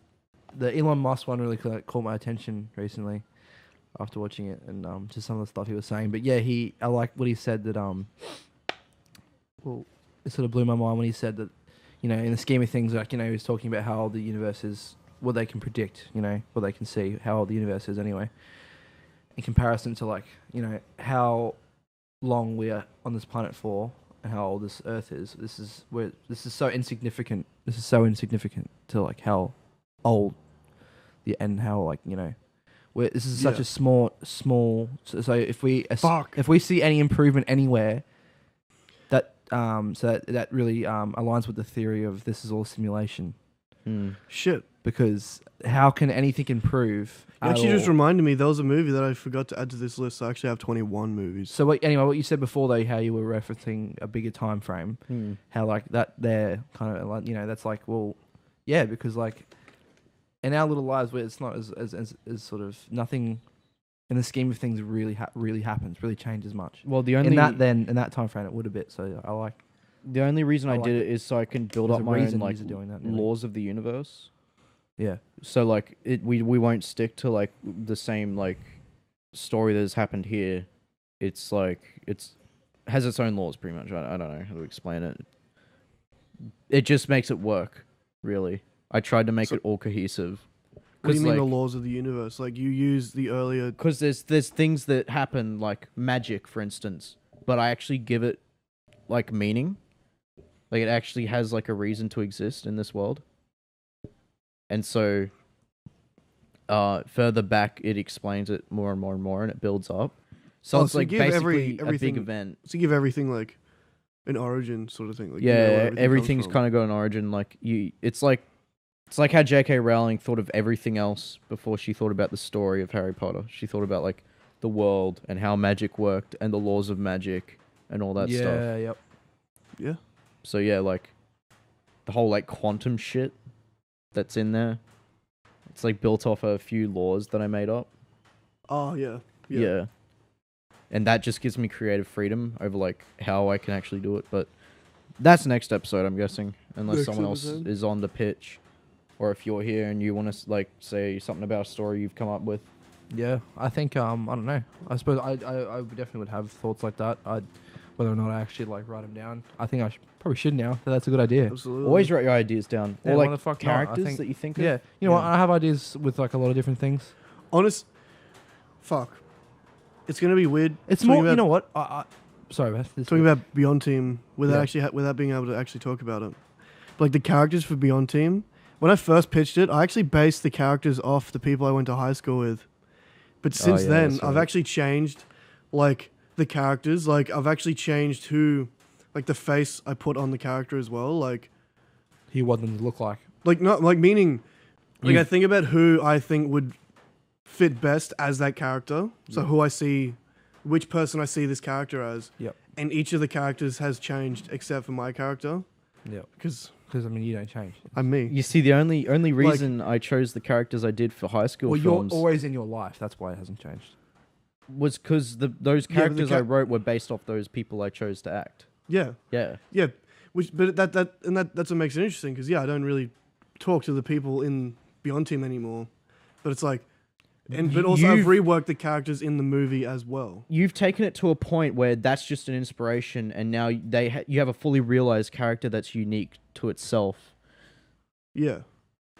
the Elon Musk one really caught my attention recently after watching it, and just some of the stuff he was saying. But yeah, I like what he said that well, it sort of blew my mind when he said that, you know, in the scheme of things, like, you know, he was talking about how old the universe is, what they can predict, you know, what they can see, how old the universe is anyway, in comparison to, like, you know, how long we are on this planet for and how old this Earth is. This is so insignificant. This is so insignificant to, like, how old and how, like, you know, this is such a small. So if we see any improvement anywhere, that really aligns with the theory of this is all simulation. Shit. Because how can anything improve? You actually just reminded me there was a movie that I forgot to add to this list. I actually have 21 movies. So what you said before though, how you were referencing a bigger time frame, how like that they're kind of like, you know, that's like, well, yeah, because like in our little lives where it's not as sort of nothing in the scheme of things really happens, really changes much. Well, in that time frame it would a bit. So I like the only reason I like did it is so I can build There's up a my own reason like he's doing that, really. laws of the universe. Yeah. So like we won't stick to like the same like story that has happened here. It's like has its own laws pretty much. I don't know how to explain it. It just makes it work, really. I tried to make it all cohesive. What do you mean like, the laws of the universe? Like you use the earlier... Because there's things that happen, like magic, for instance, but I actually give it like meaning. Like it actually has like a reason to exist in this world. And so further back it explains it more and more and more and it builds up. So it's so like give basically a everything- big event. So you give everything like an origin sort of thing. Like, Yeah, you know where everything everything's comes from. kind of got an origin. Like it's like how J.K. Rowling thought of everything else before she thought about the story of Harry Potter. She thought about like the world and how magic worked and the laws of magic and all that stuff. Yeah, yep. Yeah. So yeah, like the whole like quantum shit that's in there. It's like built off a few laws that I made up. Oh, yeah. Yeah. And that just gives me creative freedom over like how I can actually do it. But that's next episode, I'm guessing, unless Next someone else episode? is on the pitch, or if you're here and you want to like say something about a story you've come up with. Yeah, I think I don't know. I suppose I definitely would have thoughts like that. Whether or not I actually like write them down. I think I probably should now. That's a good idea. Absolutely. Always write your ideas down, Yeah, or why like the fuck not? I characters think- that you think Yeah, of. you know what? Yeah. I have ideas with like a lot of different things. Fuck. It's going to be weird. It's talking more. about, You know what? Sorry, Beth. talking about Beyond Team without Yeah. without being able to actually talk about it. But like the characters for Beyond Team, when I first pitched it, I actually based the characters off the people I went to high school with. But since yeah, then, that's I've right. actually changed like the characters. Like I've actually changed like the face I put on the character as well. Like you want them to look like. not like meaning like You- I think about who I think would fit best as that character. So who I see, which person I see this character as. Yep. And each of the characters has changed except for my character. Yeah. Because I mean, you don't change. I'm me. You see, the only reason I chose the characters I did for high school Well, films you're always in your life. That's why it hasn't changed. was because those Yeah, but the characters I wrote were based off those people I chose to act. Yeah. Yeah. Yeah. But that's what makes it interesting because I don't really talk to the people in Beyond Team anymore. But it's like, but also I've reworked the characters in the movie as well. You've taken it to a point where that's just an inspiration, and now you have a fully realized character that's unique to itself. Yeah.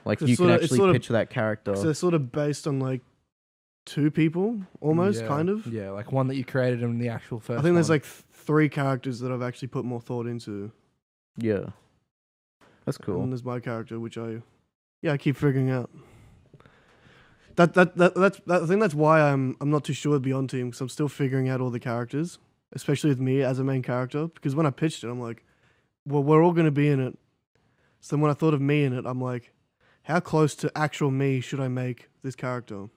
Like It's you can sorta- it's actually sorta- picture that character. So they're sort of based on like two people almost, Yeah. kind of. Yeah, like one that you created in the actual first. I think there's one. like three characters that I've actually put more thought into. Yeah. That's cool. And there's my character, which I keep figuring out. I think that's why I'm not too sure with Beyond Team because I'm still figuring out all the characters, especially with me as a main character. Because when I pitched it, I'm like, well, we're all going to be in it. So when I thought of me in it, I'm like, how close to actual me should I make this character?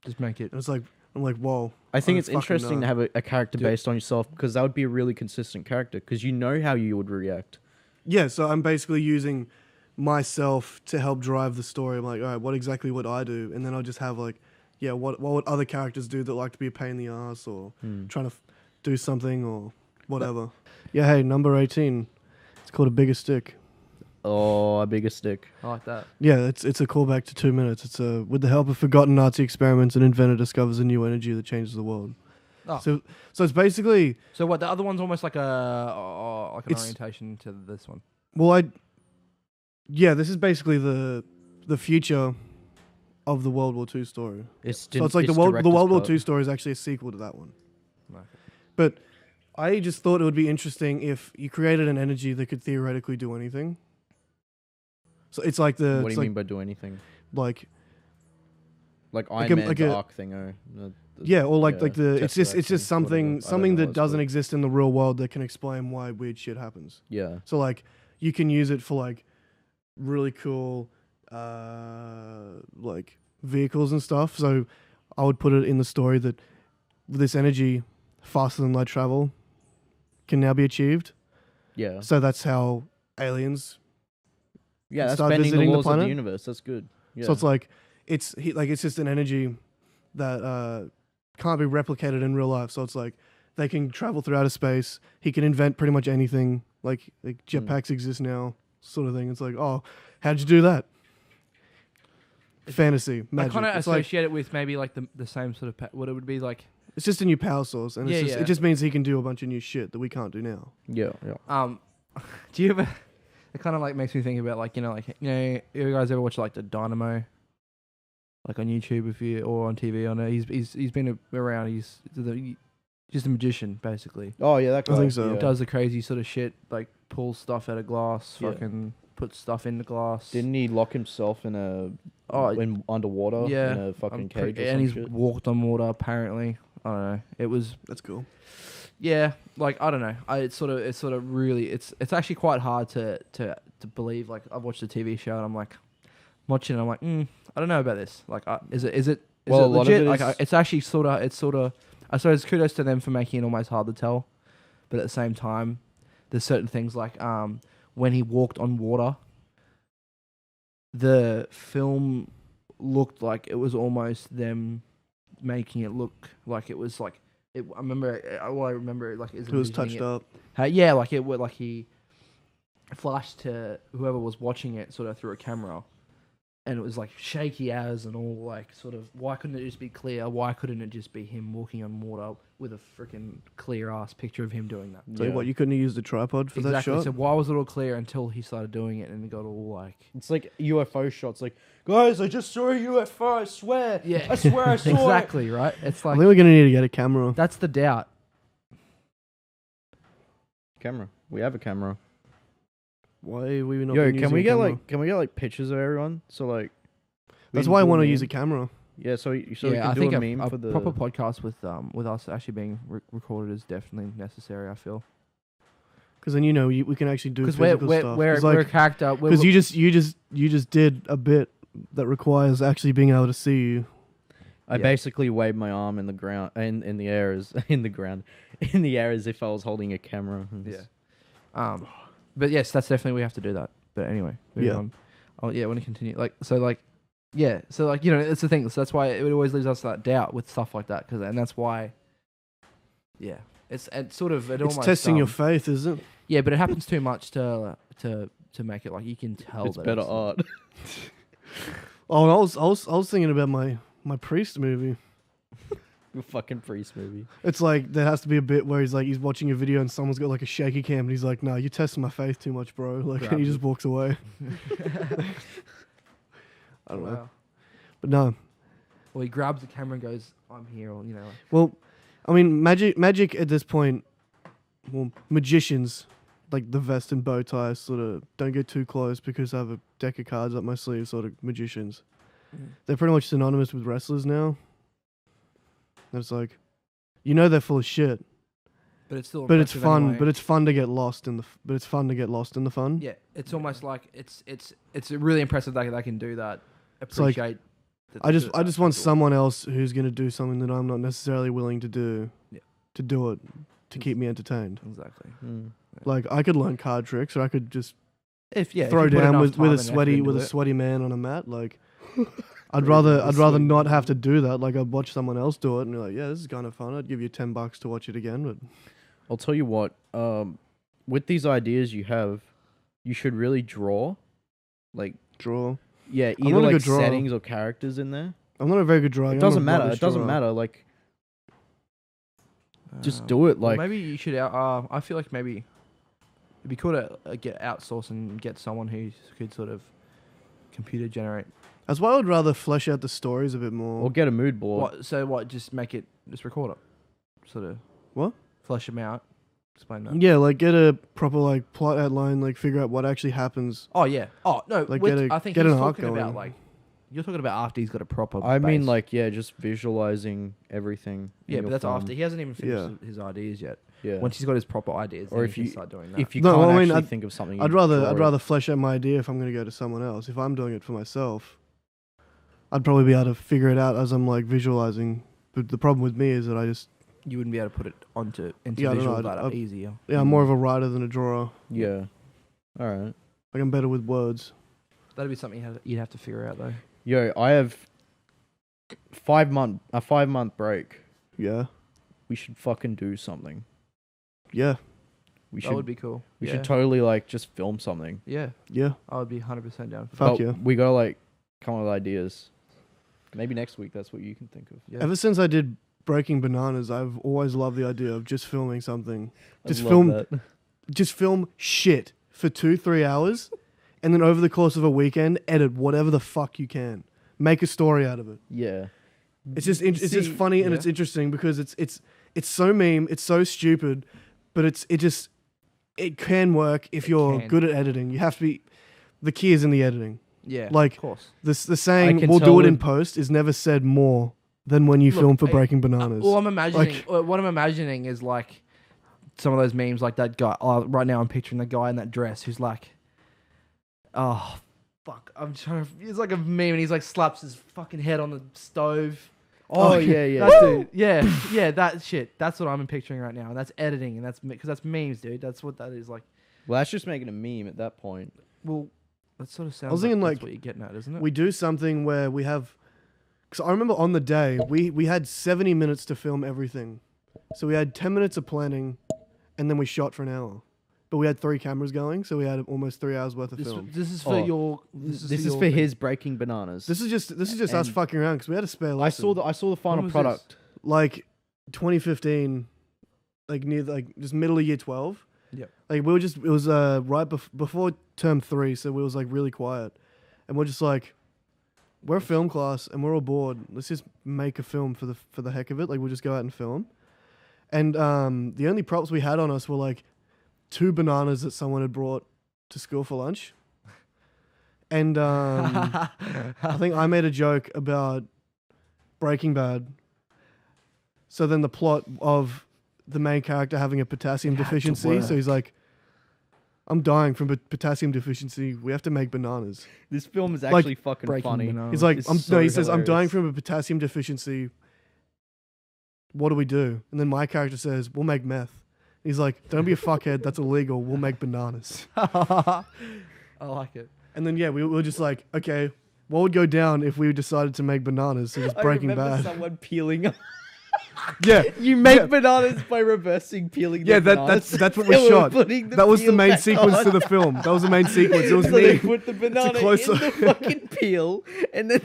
just make it. And it's like, I'm like, whoa. I think I it's fucking interesting know. to have a character based on yourself because that would be a really consistent character because you know how you would react. Yeah, so I'm basically using myself to help drive the story. I'm like, all right, what exactly would I do? And then I'll just have like, what would other characters do that like to be a pain in the ass or trying to do something or whatever. Yeah, hey, number 18. It's called A Bigger Stick. Oh, a bigger stick. I like that. Yeah, it's a callback to 2 minutes. It's with the help of forgotten Nazi experiments, an inventor discovers a new energy that changes the world. Oh. So it's basically, So what? The other one's almost like an It's- orientation to this one. well, this is basically the future of the World War II story. So it's like the World War II story is actually a sequel to that one. Okay. But I just thought it would be interesting if you created an energy that could theoretically do anything. So it's like the What do you mean by do anything? like Like Like Iron a- Man's like a- arc thing, or yeah, or like yeah, like the it's Tesseract just thing, something whatever. I don't know what that it's doesn't called. exist in the real world that can explain why weird shit happens. Yeah. So like you can use it for like really cool like vehicles and stuff. So I would put it in the story that this energy faster than light travel can now be achieved. Yeah. So that's how aliens. Yeah, that's start bending the visiting the laws of the planet. universe. That's good. Yeah. So it's like it's just an energy that can't be replicated in real life. So it's like they can travel through outer space. He can invent pretty much anything. Like jetpacks exist now, sort of thing. It's like, oh, how'd you do that? Fantasy, magic. I kind of It's like associate it with maybe like the same sort of what it would be like. it's just a new power source, and Yeah, it just means he can do a bunch of new shit that we can't do now. yeah. Do you ever? It kind of like makes me think about like you guys ever watch like the Dynamo, like on YouTube or on TV? I know he's been around. He's just a magician basically. Oh yeah, that guy. I think so. Yeah. Does the crazy sort of shit like pulls stuff out of glass, Yeah. fucking puts stuff in the glass. Didn't he lock himself in underwater? Yeah, In a fucking I'm cage or and some he's shit? walked on water apparently. I don't know. It was That's cool. yeah, like I don't know. It's sort of really it's actually quite hard to believe. Like I've watched a TV show and I'm like watching it, I'm like I don't know about this. Like is it Well, a lot of legit? it Like is- it's actually sort of I suppose kudos to them for making it almost hard to tell, but at the same time, there's certain things like when he walked on water, the film looked like it was almost them making it look like it was like it. I remember like It was touched up. yeah, like it would like he flashed to whoever was watching it sort of through a camera, and it was like shaky as and all like sort of why couldn't it just be clear? Why couldn't it just be him walking on water with a freaking clear ass picture of him doing that? So what, you couldn't have used a tripod for that Exactly. shot? So why was it all clear until he started doing it and it got all like It's like UFO shots. Like, guys, I just saw a UFO. I swear. yeah, I swear I saw exactly right. It's I like think we're gonna need to get a camera. that's the doubt. it. Camera. We have a camera. Why are we not? Yo, been can using we a get camera? like pictures of everyone? So like. That's can why I do want to meme. use a camera. Yeah, so we I can do think a meme a for the proper podcast with us actually being recorded is definitely necessary. I feel Because then we can actually do because physical stuff. we're a character. Because you just did a bit that requires actually being able to see you. I Yeah. basically waved my arm in the ground, in the air as in the ground, in the air as if I was holding a camera. Yeah. But yes, that's definitely we have to do that. But anyway, moving Yeah. on. Oh yeah, I want to continue. Yeah. So like it's the thing. So that's why it always leaves us that doubt with stuff like that. And that's why. Yeah. It's sort of It's almost testing your faith, isn't it? Yeah, but it happens too much to make it like you can tell It's that better art. Oh, and I was thinking about my priest movie. Your fucking priest movie. It's like there has to be a bit where he's watching a video and someone's got like a shaky cam and he's like, "No, you're testing my faith too much, bro." Like, and he just walks away. I don't know, Wow. but no. Well, he grabs the camera and goes, "I'm here," or Like, Well, I mean, magic at this point. Well, magicians, like the vest and bow tie, sort of don't get too close because I have a deck of cards up my sleeve. Sort of magicians. They're pretty much synonymous with wrestlers now. And it's like, they're full of shit. but it's still. But it's impressive fun. anyway. But it's fun to get lost in the. But it's fun to get lost in the fun. Yeah, it's almost like it's really impressive that they can do that. like, Appreciate. I just want cool. someone else who's gonna do something that I'm not necessarily willing to do. Yeah. To do it, to keep me entertained. Exactly. Like I could learn card tricks, or I could just If throw if you put down enough with time a and effort into it. sweaty man on a mat. Like I'd rather not have to do that. Like I'd watch someone else do it and be like, yeah, this is kind of fun. I'd give you $10 to watch it again. But I'll tell you what. With these ideas you have, you should really draw. Like, draw. yeah, I'm either not a like good drawer. settings or characters in there. I'm not a very good drawer. It doesn't matter. It doesn't matter. Like, just do it. Well, Like, maybe you should. I feel like maybe it'd be cool to get outsource and get someone who could sort of computer generate. That's why I would rather flesh out the stories a bit more. or get a mood board. What? So what? Just make it. Just record it. Sort of. What? Flesh them out. Explain that. Yeah, like get a proper like plot outline, like figure out what actually happens. Oh yeah. Oh no. Like, I think get he's an arc talking about going. like. You're talking about after he's got a proper. I mean, base. like, yeah, just visualizing everything. in Yeah, your but that's phone. after he hasn't even finished Yeah. his ideas yet. Yeah. Once he's got his proper ideas, Or then if he can you- start doing that. If you No, can't I mean, actually think of something, I'd you rather draw it. flesh out my idea if I'm going to go to someone else. If I'm doing it for myself, I'd probably be able to figure it out as I'm like visualizing. But the problem with me is that I just you wouldn't be able to put it into Yeah, I don't visual know, that I'd- easier. I'm more of a writer than a drawer. Yeah. All right. Like I'm better with words. That'd be something you'd have to figure out though. Yo, I have a 5-month break. Yeah, We should fucking do something. yeah, We That should. would be cool. We Yeah. should totally like just film something. Yeah, yeah. I would be 100% down for that. Fuck But yeah. We gotta like come up with ideas. Maybe next week. That's what you can think of. Yeah. Ever since I did Breaking Bananas, I've always loved the idea of just filming something. I Just love film- that. Just film shit for 2-3 hours, and then over the course of a weekend, edit whatever the fuck you can. Make a story out of it. Yeah. It's just it's just See, funny and yeah. it's interesting because it's so meme, it's so stupid, but it can work if you're can. good at editing. You have to be. The key is in the editing. Yeah, Like, of course. The saying can "we'll tell do it in with- post" is never said more than when you Look, film for I- Breaking Bananas. Well, I'm imagining. What I'm imagining is like some of those memes, like that guy. Oh, right now, I'm picturing the guy in that dress who's like, oh, fuck. I'm trying to. It's like a meme, and he's like slaps his fucking head on the stove. Oh yeah, yeah. That dude. Yeah, that shit. That's what I'm picturing right now, and that's editing, and that's because that's memes, dude. That's what that is like. Well, that's just making a meme at that point. Well, that sort of sounds. I was thinking, that's like, what you're getting at, isn't it? we do something where we have. Because I remember on the day we had 70 minutes to film everything, so we had 10 minutes of planning, and then we shot for an hour. But we had 3 cameras going, so we had almost 3 hours worth of film. This is for Oh, your. This is your for thing. his Breaking Bananas. This is just us And- fucking around because we had a spare lesson. I saw the final was product. Like 2015, like near like just middle of year 12. Yep. Like we were just it was right before term 3, so we was like really quiet, and we're just like, we're a film class and we're all bored. Let's just make a film for the heck of it. Like we'll just go out and film, and the only props we had on us were like 2 bananas that someone had brought to school for lunch, and I think I made a joke about Breaking Bad. So then the plot of the main character having a potassium It had to deficiency. So he's like, I'm dying from potassium deficiency. We have to make bananas. This film is Like, actually fucking breaking funny. bananas. He's like, It's he so says, I'm dying hilarious. from a potassium deficiency. What do we do? And then my character says, we'll make meth. He's like, don't be a fuckhead. That's illegal. We'll make bananas. I like it. And then, yeah, we were just like, okay, what would go down if we decided to make bananas? So it's Breaking I remember Bad. someone peeling. Yeah. You make Yeah. bananas by reversing peeling. Yeah, the bananas. that's what we They were shot. putting the That was the peel main back sequence on. to the film. That was the main sequence. It was So they me. put the banana in close-up. the fucking peel, and then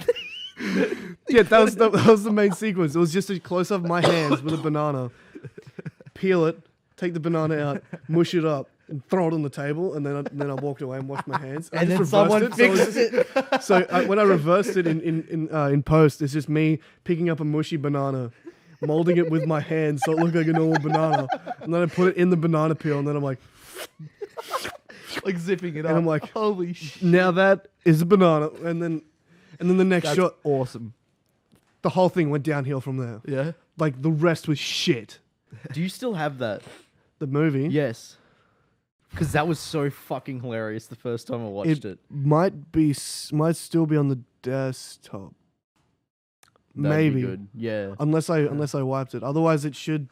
Yeah, that was the main sequence. It was just a close up of my hands with a banana. Peel it, take the banana out, mush it up, and throw it on the table. And then I walked away and washed my hands. I and just then reversed someone it, so it was fixed it. So when I reversed it in post, it's just me picking up a mushy banana, molding it with my hands so it looked like a normal banana, and then I put it in the banana peel, and then I'm like, Like zipping it up. and I'm like, holy shit. now that is a banana, and then the next That's shot, awesome. the whole thing went downhill from there. Yeah. Like the rest was shit. Do you still have that? The movie, Yes. Because that was so fucking hilarious the first time I watched it. might still be on the desktop. That'd Maybe. be good. Yeah. Unless I wiped it. Otherwise, it should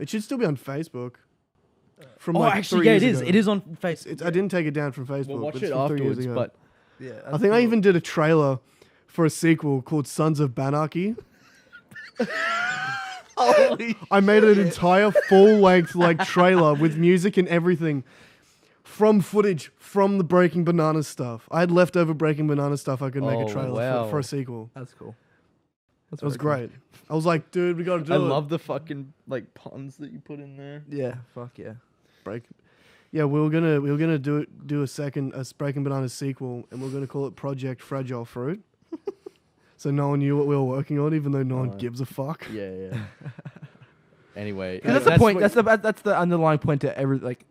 still be on Facebook. From Oh, like actually, 3 yeah, years it is. ago. It is on Facebook. I didn't take it down from Facebook. We'll watch but it it's from 3 years afterwards, ago. but Yeah. I think I even did a trailer for a sequel called Sons of Banarchy. Holy I made an entire full-length like trailer with music and everything from footage from the Breaking Banana stuff. I had leftover Breaking Banana stuff I could make Oh, a trailer wow. for a sequel. That's cool. That's It was very great. I was like, dude, we got to do I it. love the fucking like puns that you put in there. cool. Yeah. Fuck yeah. Break. Yeah, we were gonna do a Breaking Banana sequel, and we are gonna call it Project Fragile Fruit. So no one knew what we were working on, even though no one Right. gives a fuck. Yeah, yeah. Anyway, 'Cause that's the point. what- That's the underlying point to every like.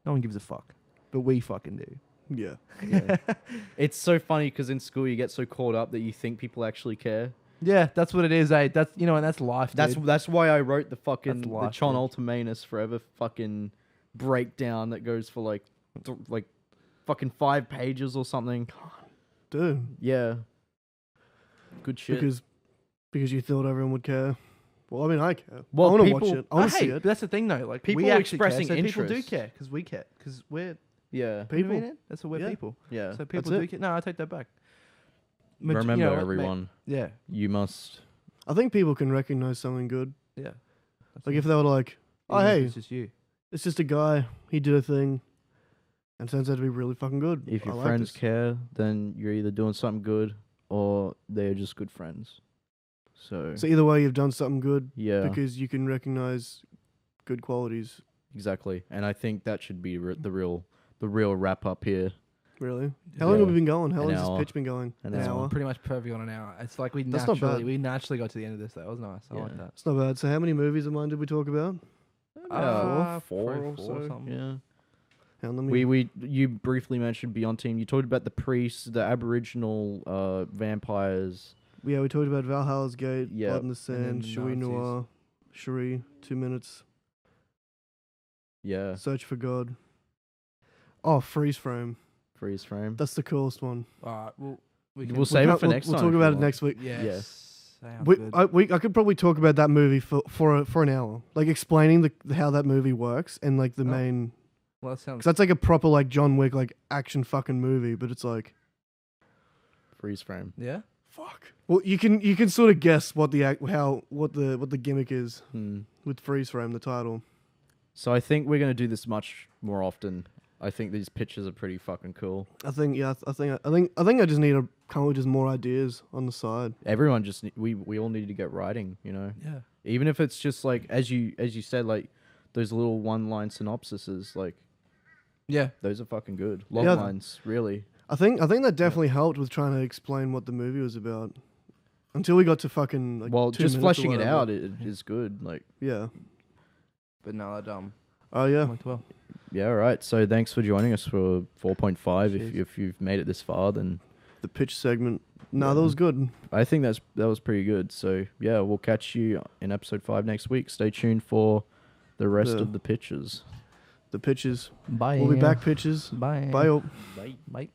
No one gives a fuck, but we fucking do. Yeah. yeah. It's so funny because in school you get so caught up that you think people actually care. Yeah, that's what it is. That's and that's life. Dude. That's why I wrote the fucking That's the life, Chon dude. Ultimanus Forever fucking breakdown that goes for like fucking 5 pages or something. Dude, Yeah. Good shit. because you thought everyone would care. Well, I mean, I care. Well, I want to people- watch it. I want to hey, see but it. that's the thing though. Like People we are actually care, expressing so people do interest. care because we care because we're yeah. you know what I People. mean? That's what we're Yeah. people. Yeah. So people That's do it. care. No, I take that back. Remember everyone. Yeah, You must. I think people can recognize something good. yeah. Like if they were like, oh, Even if hey, it's just you. it's just a guy. He did a thing. And turns out to be really fucking good. If your I like friends this. care, then you're either doing something good or they're just good friends. So, So either way, you've done something good yeah, because you can recognize good qualities. exactly. And I think that should be the real wrap up here. Really? How long have we been going? How An long has hour. this pitch been going? An An hour. hour. Pretty much perfect on an hour. It's like That's not bad. we naturally got to the end of this. That was nice. I like Yeah. that. It's not bad. So how many movies of mine did we talk about? Four probably or four so. something. Yeah. Hang on, let me- You briefly mentioned Beyond Team. You talked about the priests, the Aboriginal vampires. Yeah, we talked about Valhalla's Gate, Yeah. Blood in the then Sand, the Shui Nazis. Noir, Cherie, 2 minutes, Yeah. Search for God. Oh, Freeze Frame. Freeze frame. That's the coolest one. All right. Well, we We'll save it for next We'll time. talk if you about it want. next week. Yes. Sounds We, good. I could probably talk about that movie for an hour, like explaining how that movie works and like the Oh. main. Well, that sounds. Cause that's like a proper like John Wick like action fucking movie, but it's like Freeze frame. Yeah. fuck. Well, you can sort of guess what the gimmick is Hmm. with Freeze Frame, the title. So I think we're gonna do this much more often. I think these pictures are pretty fucking cool. I think I just need to come up with just more ideas on the side. Everyone just we all need to get writing. You know, Yeah. even if it's just like as you said, like those little 1-line synopsises, like Yeah. those are fucking good. Log Yeah. lines, really. I think that definitely helped with trying to explain what the movie was about. Until we got to fucking like Well, 2 just minutes or fleshing it whatever. out it is good. Like, Yeah. But no, that Oh yeah. went well. yeah, all right. So thanks for joining us for 4.5. Cheers. If you've made it this far, then The pitch segment. No, that was good. I think that was pretty good. So yeah, we'll catch you in episode 5 next week. Stay tuned for the rest The- of the pitches. the pitches. Bye. We'll be back, pitches. Bye. Bye all. Bye. Bye.